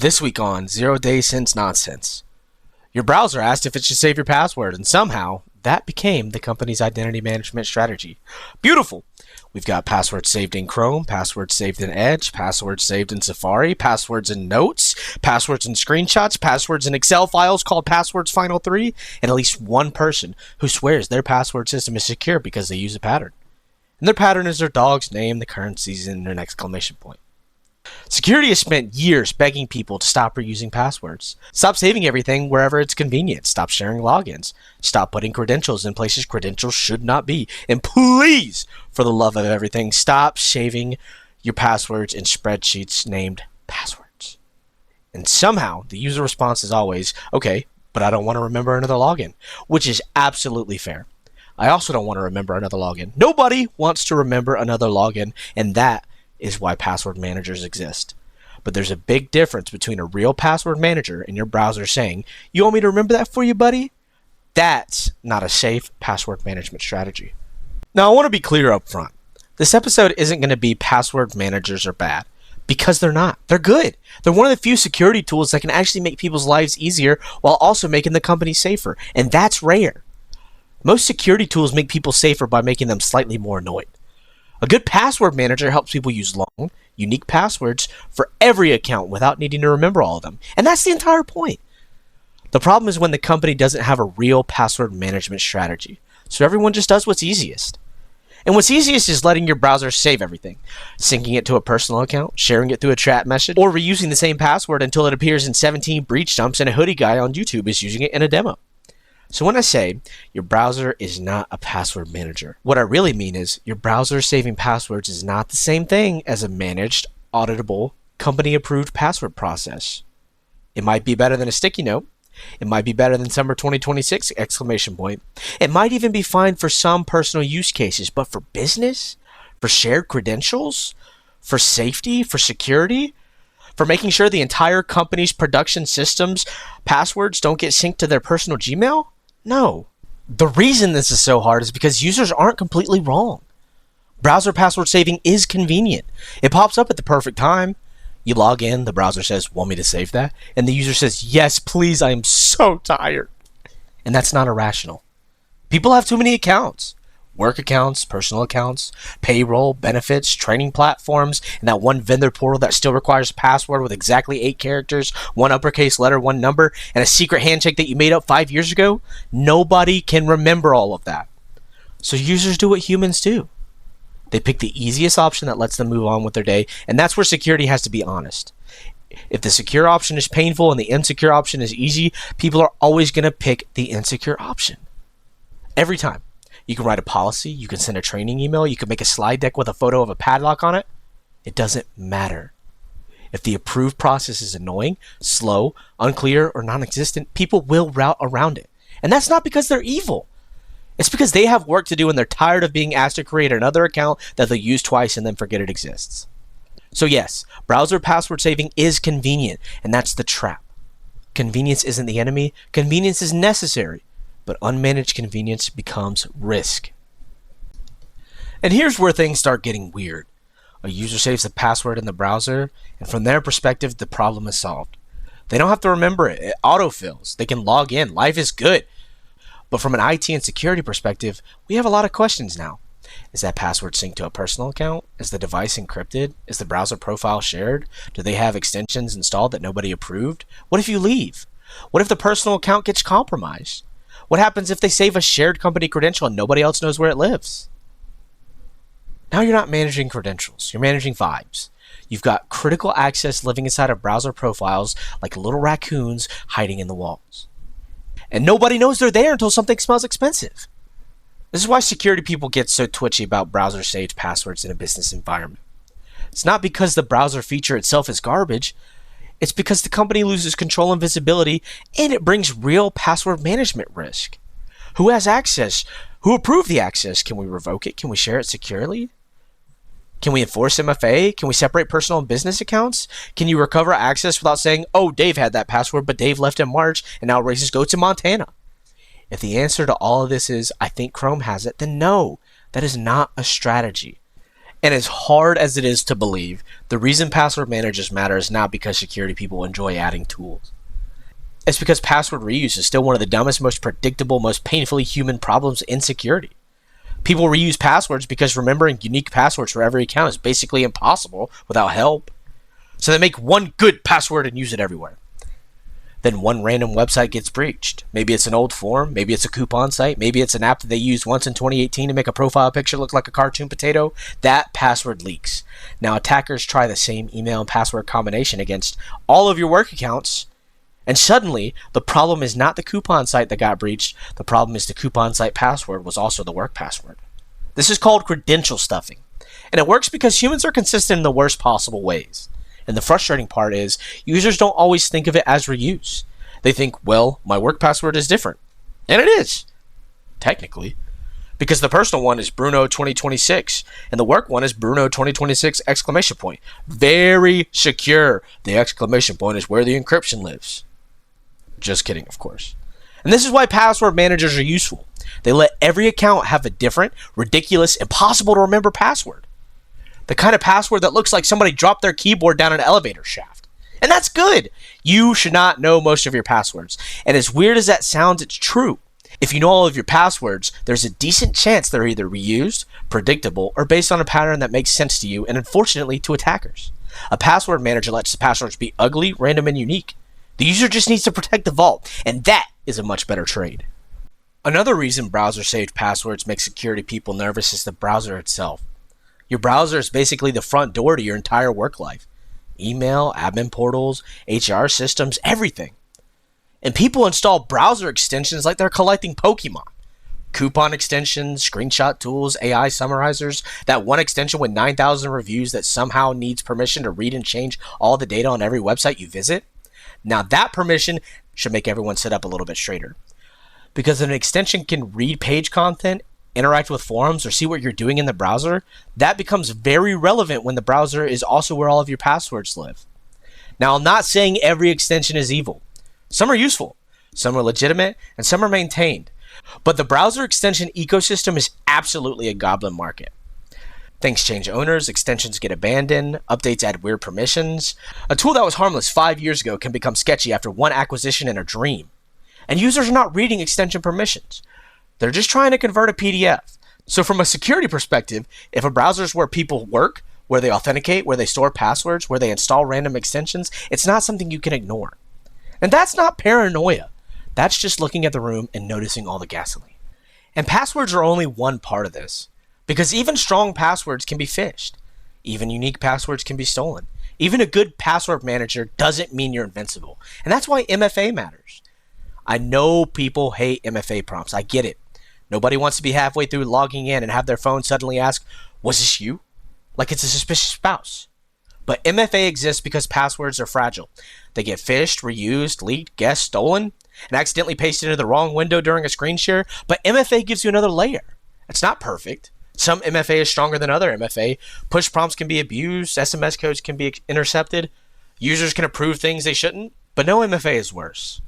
This week on 0 Days Since Nonsense. Your browser asked if it should save your password, and somehow that became the company's identity management strategy. Beautiful! We've got passwords saved in Chrome, passwords saved in Edge, passwords saved in Safari, passwords in Notes, passwords in screenshots, passwords in Excel files called Passwords Final 3, and at least one person who swears their password system is secure because they use a pattern. And their pattern is their dog's name, the current season, and an exclamation point. Security has spent years begging people to stop reusing passwords. Stop saving everything wherever it's convenient. Stop sharing logins. Stop putting credentials in places credentials should not be. And please, for the love of everything, stop saving your passwords in spreadsheets named passwords. And somehow, the user response is always, okay, but I don't want to remember another login, which is absolutely fair. I also don't want to remember another login. Nobody wants to remember another login, and that is why password managers exist. But there's a big difference between a real password manager and your browser saying, you want me to remember that for you, buddy? That's not a safe password management strategy. Now, I want to be clear up front. This episode isn't going to be password managers are bad, because they're not. They're good. They're one of the few security tools that can actually make people's lives easier while also making the company safer, and that's rare. Most security tools make people safer by making them slightly more annoying. A good password manager helps people use long, unique passwords for every account without needing to remember all of them. And that's the entire point. The problem is when the company doesn't have a real password management strategy. So everyone just does what's easiest. And what's easiest is letting your browser save everything, syncing it to a personal account, sharing it through a chat message, or reusing the same password until it appears in 17 breach dumps and a hoodie guy on YouTube is using it in a demo. So when I say your browser is not a password manager, what I really mean is your browser saving passwords is not the same thing as a managed, auditable, company-approved password process. It might be better than a sticky note. It might be better than summer 2026 exclamation point. It might even be fine for some personal use cases, but for business, for shared credentials, for safety, for security, for making sure the entire company's production systems passwords don't get synced to their personal Gmail? No. The reason this is so hard is because users aren't completely wrong. Browser password saving is convenient. It pops up at the perfect time. You log in, the browser says, want me to save that? And the user says, yes, please, I am so tired. And that's not irrational. People have too many accounts. Work accounts, personal accounts, payroll, benefits, training platforms, and that one vendor portal that still requires a password with exactly 8 characters, 1 uppercase letter, 1 number, and a secret handshake that you made up 5 years ago. Nobody can remember all of that. So users do what humans do. They pick the easiest option that lets them move on with their day, and that's where security has to be honest. If the secure option is painful and the insecure option is easy, people are always going to pick the insecure option. Every time. You can write a policy, you can send a training email, you can make a slide deck with a photo of a padlock on it. It doesn't matter. If the approved process is annoying, slow, unclear, or non-existent, people will route around it. And that's not because they're evil. It's because they have work to do and they're tired of being asked to create another account that they'll use twice and then forget it exists. So yes, browser password saving is convenient, and that's the trap. Convenience isn't the enemy, convenience is necessary. But unmanaged convenience becomes risk. And here's where things start getting weird. A user saves the password in the browser, and from their perspective, the problem is solved. They don't have to remember it. It autofills. They can log in. Life is good. But from an IT and security perspective, we have a lot of questions now. Is that password synced to a personal account? Is the device encrypted? Is the browser profile shared? Do they have extensions installed that nobody approved? What if you leave? What if the personal account gets compromised? What happens if they save a shared company credential and nobody else knows where it lives? Now you're not managing credentials, you're managing vibes. You've got critical access living inside of browser profiles like little raccoons hiding in the walls. And nobody knows they're there until something smells expensive. This is why security people get so twitchy about browser saved passwords in a business environment. It's not because the browser feature itself is garbage. It's because the company loses control and visibility, and it brings real password management risk. Who has access? Who approved the access? Can we revoke it? Can we share it securely? Can we enforce MFA? Can we separate personal and business accounts? Can you recover access without saying, oh, Dave had that password, but Dave left in March, and now races goats in Montana? If the answer to all of this is, I think Chrome has it, then no, that is not a strategy. And as hard as it is to believe, the reason password managers matter is not because security people enjoy adding tools. It's because password reuse is still one of the dumbest, most predictable, most painfully human problems in security. People reuse passwords because remembering unique passwords for every account is basically impossible without help. So they make one good password and use it everywhere. Then one random website gets breached. Maybe it's an old form, maybe it's a coupon site, maybe it's an app that they used once in 2018 to make a profile picture look like a cartoon potato. That password leaks. Now attackers try the same email and password combination against all of your work accounts, and suddenly the problem is not the coupon site that got breached, the problem is the coupon site password was also the work password. This is called credential stuffing, and it works because humans are consistent in the worst possible ways. And the frustrating part is, users don't always think of it as reuse. They think, well, my work password is different. And it is, technically. Because the personal one is Bruno 2026, and the work one is Bruno 2026 exclamation point. Very secure. The exclamation point is where the encryption lives. Just kidding, of course. And this is why password managers are useful. They let every account have a different, ridiculous, impossible to remember password. The kind of password that looks like somebody dropped their keyboard down an elevator shaft. And that's good. You should not know most of your passwords. And as weird as that sounds, it's true. If you know all of your passwords, there's a decent chance they're either reused, predictable, or based on a pattern that makes sense to you and unfortunately to attackers. A password manager lets the passwords be ugly, random, and unique. The user just needs to protect the vault, and that is a much better trade. Another reason browser-saved passwords make security people nervous is the browser itself. Your browser is basically the front door to your entire work life. Email, admin portals, HR systems, everything. And people install browser extensions like they're collecting Pokemon. Coupon extensions, screenshot tools, AI summarizers, that one extension with 9,000 reviews that somehow needs permission to read and change all the data on every website you visit. Now that permission should make everyone sit up a little bit straighter. Because if an extension can read page content, interact with forums, or see what you're doing in the browser, that becomes very relevant when the browser is also where all of your passwords live. Now, I'm not saying every extension is evil. Some are useful, some are legitimate, and some are maintained. But the browser extension ecosystem is absolutely a goblin market. Things change owners, extensions get abandoned, updates add weird permissions. A tool that was harmless 5 years ago can become sketchy after one acquisition in a dream. And users are not reading extension permissions. They're just trying to convert a PDF. So from a security perspective, if a browser is where people work, where they authenticate, where they store passwords, where they install random extensions, it's not something you can ignore. And that's not paranoia. That's just looking at the room and noticing all the gasoline. And passwords are only one part of this. Because even strong passwords can be phished. Even unique passwords can be stolen. Even a good password manager doesn't mean you're invincible. And that's why MFA matters. I know people hate MFA prompts. I get it. Nobody wants to be halfway through logging in and have their phone suddenly ask, "Was this you?" Like it's a suspicious spouse. But MFA exists because passwords are fragile. They get phished, reused, leaked, guessed, stolen, and accidentally pasted into the wrong window during a screen share. But MFA gives you another layer. It's not perfect. Some MFA is stronger than other MFA. Push prompts can be abused. SMS codes can be intercepted. Users can approve things they shouldn't. But no MFA is worse.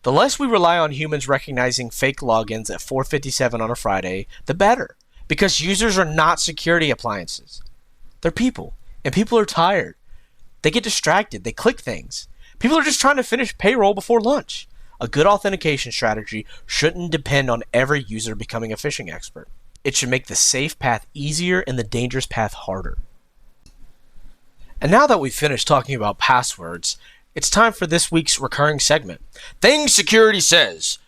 The less we rely on humans recognizing fake logins at 4:57 on a Friday, the better. Because users are not security appliances. They're people. And people are tired. They get distracted. They click things. People are just trying to finish payroll before lunch. A good authentication strategy shouldn't depend on every user becoming a phishing expert. It should make the safe path easier and the dangerous path harder. And now that we've finished talking about passwords, it's time for this week's recurring segment, Things Security Says.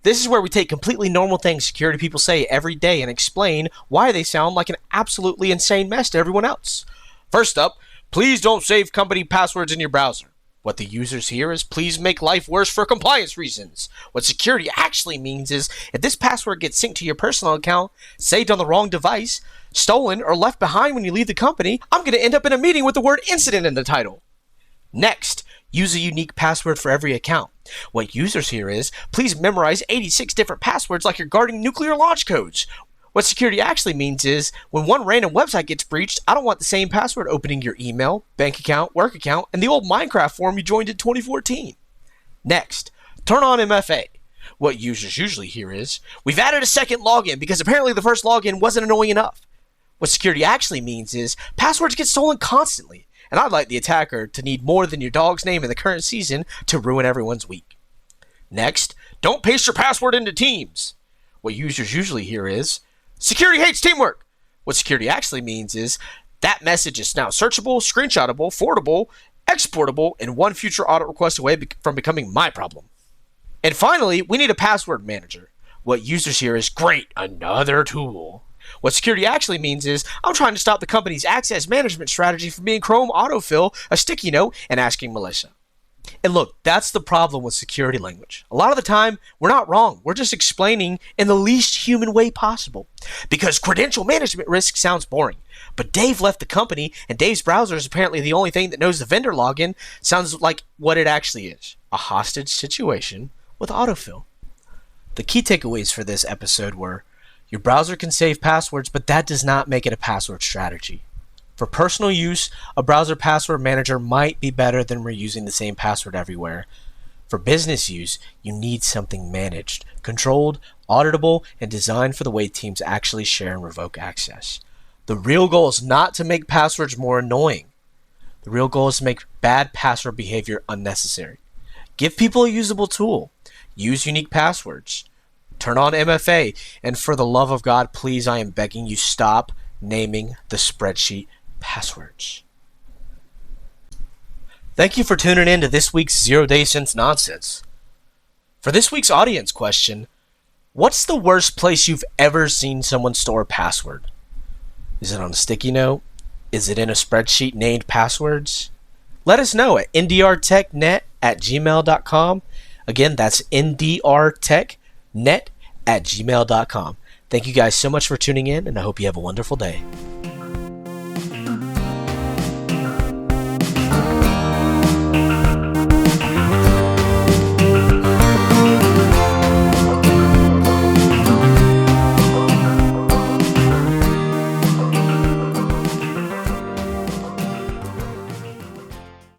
This is where we take completely normal things security people say every day and explain why they sound like an absolutely insane mess to everyone else. First up, please don't save company passwords in your browser. What the users hear is, please make life worse for compliance reasons. What security actually means is, if this password gets synced to your personal account, saved on the wrong device, stolen, or left behind when you leave the company, I'm going to end up in a meeting with the word incident in the title. Next, use a unique password for every account. What users hear is, please memorize 86 different passwords like you're guarding nuclear launch codes. What security actually means is, when one random website gets breached, I don't want the same password opening your email, bank account, work account, and the old Minecraft forum you joined in 2014. Next, turn on MFA. What users usually hear is, we've added a second login because apparently the first login wasn't annoying enough. What security actually means is passwords get stolen constantly, and I'd like the attacker to need more than your dog's name in the current season to ruin everyone's week. Next, don't paste your password into Teams. What users usually hear is, security hates teamwork. What security actually means is, that message is now searchable, screenshotable, forwardable, exportable, and one future audit request away from becoming my problem. And finally, we need a password manager. What users hear is, great, another tool. What security actually means is, I'm trying to stop the company's access management strategy from being Chrome autofill, a sticky note, and asking Melissa. And look, that's the problem with security language. A lot of the time, we're not wrong. We're just explaining in the least human way possible. Because credential management risk sounds boring. But Dave left the company, and Dave's browser is apparently the only thing that knows the vendor login. Sounds like what it actually is. A hostage situation with autofill. The key takeaways for this episode were, your browser can save passwords, but that does not make it a password strategy. For personal use, a browser password manager might be better than reusing the same password everywhere. For business use, you need something managed, controlled, auditable, and designed for the way teams actually share and revoke access. The real goal is not to make passwords more annoying. The real goal is to make bad password behavior unnecessary. Give people a usable tool. Use unique passwords. Turn on MFA. And for the love of God, please, I am begging you, stop naming the spreadsheet passwords. Thank you for tuning in to this week's 0 Day Since Nonsense. For this week's audience question, what's the worst place you've ever seen someone store a password? Is it on a sticky note? Is it in a spreadsheet named passwords? Let us know at ndrtechnet@gmail.com. Again, that's ndrtechnet@gmail.com. Thank you guys so much for tuning in, and I hope you have a wonderful day.